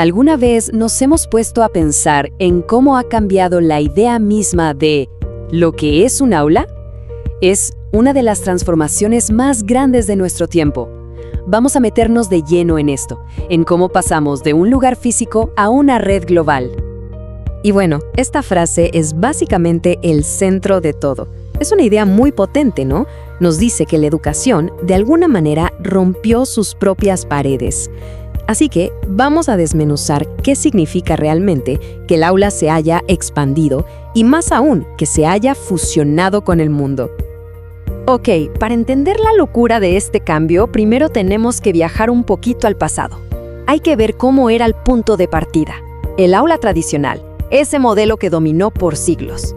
¿Alguna vez nos hemos puesto a pensar en cómo ha cambiado la idea misma de lo que es un aula? Es una de las transformaciones más grandes de nuestro tiempo. Vamos a meternos de lleno en esto, en cómo pasamos de un lugar físico a una red global. Y bueno, esta frase es básicamente el centro de todo. Es una idea muy potente, ¿no? Nos dice que la educación, de alguna manera, rompió sus propias paredes. Así que vamos a desmenuzar qué significa realmente que el aula se haya expandido y más aún, que se haya fusionado con el mundo. Ok, para entender la locura de este cambio, primero tenemos que viajar un poquito al pasado. Hay que ver cómo era el punto de partida. El aula tradicional, ese modelo que dominó por siglos.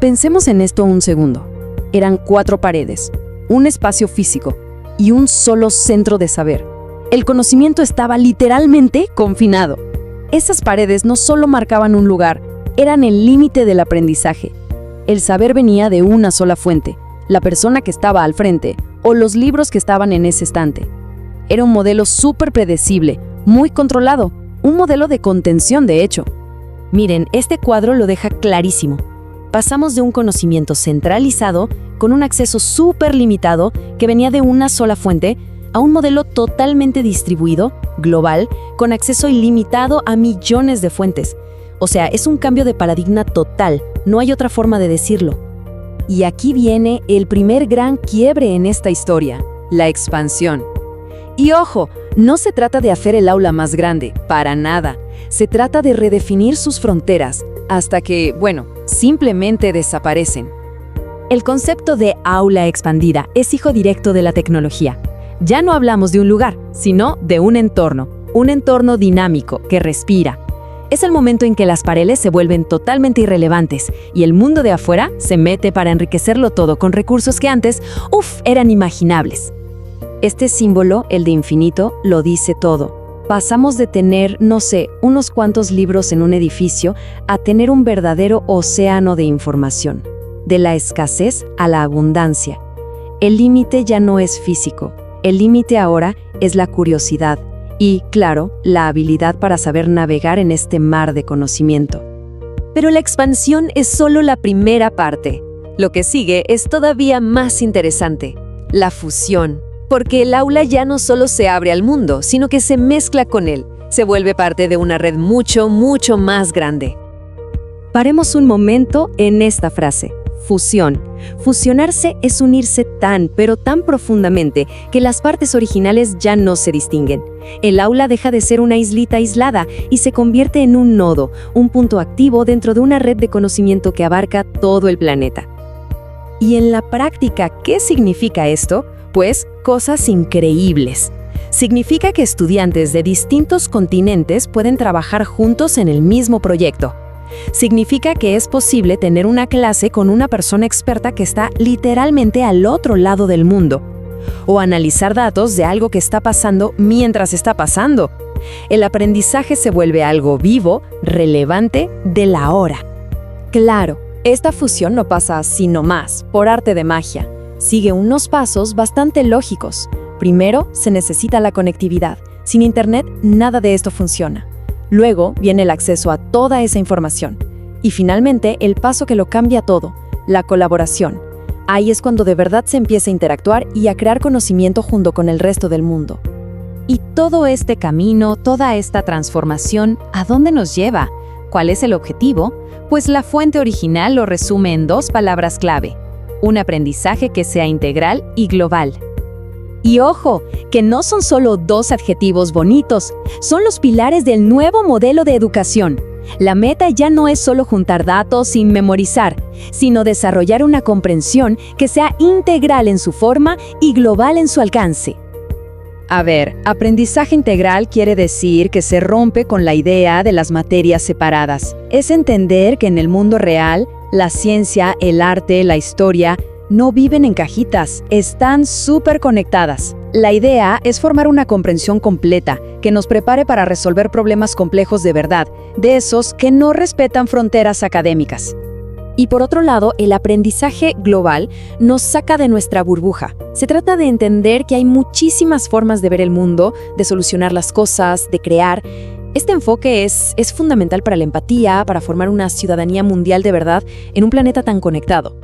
Pensemos en esto un segundo. Eran 4 paredes, un espacio físico y un solo centro de saber. El conocimiento estaba literalmente confinado. Esas paredes no solo marcaban un lugar, eran el límite del aprendizaje. El saber venía de una sola fuente, la persona que estaba al frente o los libros que estaban en ese estante. Era un modelo súper predecible, muy controlado, un modelo de contención de hecho. Miren, este cuadro lo deja clarísimo. Pasamos de un conocimiento centralizado, con un acceso súper limitado, que venía de una sola fuente, a un modelo totalmente distribuido, global, con acceso ilimitado a millones de fuentes. O sea, es un cambio de paradigma total, no hay otra forma de decirlo. Y aquí viene el primer gran quiebre en esta historia, la expansión. Y ojo, no se trata de hacer el aula más grande, para nada. Se trata de redefinir sus fronteras, hasta que, bueno, simplemente desaparecen. El concepto de aula expandida es hijo directo de la tecnología. Ya no hablamos de un lugar, sino de un entorno dinámico que respira. Es el momento en que las paredes se vuelven totalmente irrelevantes y el mundo de afuera se mete para enriquecerlo todo con recursos que antes, eran imaginables. Este símbolo, el de infinito, lo dice todo. Pasamos de tener, unos cuantos libros en un edificio a tener un verdadero océano de información. De la escasez a la abundancia. El límite ya no es físico. El límite ahora es la curiosidad y, claro, la habilidad para saber navegar en este mar de conocimiento. Pero la expansión es solo la primera parte. Lo que sigue es todavía más interesante, la fusión. Porque el aula ya no solo se abre al mundo, sino que se mezcla con él. Se vuelve parte de una red mucho, mucho más grande. Paremos un momento en esta frase. Fusión. Fusionarse es unirse tan, pero tan profundamente que las partes originales ya no se distinguen. El aula deja de ser una islita aislada y se convierte en un nodo, un punto activo dentro de una red de conocimiento que abarca todo el planeta. Y en la práctica, ¿qué significa esto? Pues cosas increíbles. Significa que estudiantes de distintos continentes pueden trabajar juntos en el mismo proyecto. Significa que es posible tener una clase con una persona experta que está literalmente al otro lado del mundo. O analizar datos de algo que está pasando mientras está pasando. El aprendizaje se vuelve algo vivo, relevante, de la hora. Claro, esta fusión no pasa así nomás, por arte de magia. Sigue unos pasos bastante lógicos. Primero, se necesita la conectividad. Sin Internet, nada de esto funciona. Luego viene el acceso a toda esa información. Y finalmente, el paso que lo cambia todo, la colaboración. Ahí es cuando de verdad se empieza a interactuar y a crear conocimiento junto con el resto del mundo. Y todo este camino, toda esta transformación, ¿a dónde nos lleva? ¿Cuál es el objetivo? Pues la fuente original lo resume en 2 palabras clave. Un aprendizaje que sea integral y global. Y ojo, que no son solo 2 adjetivos bonitos, son los pilares del nuevo modelo de educación. La meta ya no es solo juntar datos sin memorizar, sino desarrollar una comprensión que sea integral en su forma y global en su alcance. A ver, aprendizaje integral quiere decir que se rompe con la idea de las materias separadas. Es entender que en el mundo real, la ciencia, el arte, la historia, no viven en cajitas, están súper conectadas. La idea es formar una comprensión completa que nos prepare para resolver problemas complejos de verdad, de esos que no respetan fronteras académicas. Y por otro lado, el aprendizaje global nos saca de nuestra burbuja. Se trata de entender que hay muchísimas formas de ver el mundo, de solucionar las cosas, de crear. Este enfoque es fundamental para la empatía, para formar una ciudadanía mundial de verdad en un planeta tan conectado.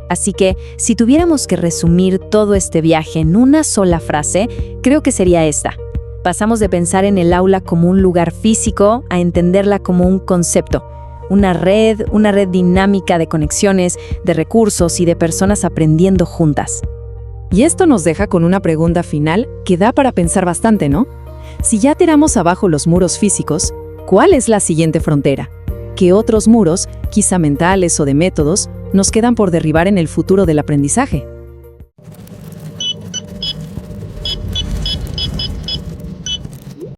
Así que, si tuviéramos que resumir todo este viaje en una sola frase, creo que sería esta. Pasamos de pensar en el aula como un lugar físico a entenderla como un concepto. Una red dinámica de conexiones, de recursos y de personas aprendiendo juntas. Y esto nos deja con una pregunta final que da para pensar bastante, ¿no? Si ya tiramos abajo los muros físicos, ¿cuál es la siguiente frontera? ¿Qué otros muros, quizá mentales o de métodos, nos quedan por derribar en el futuro del aprendizaje?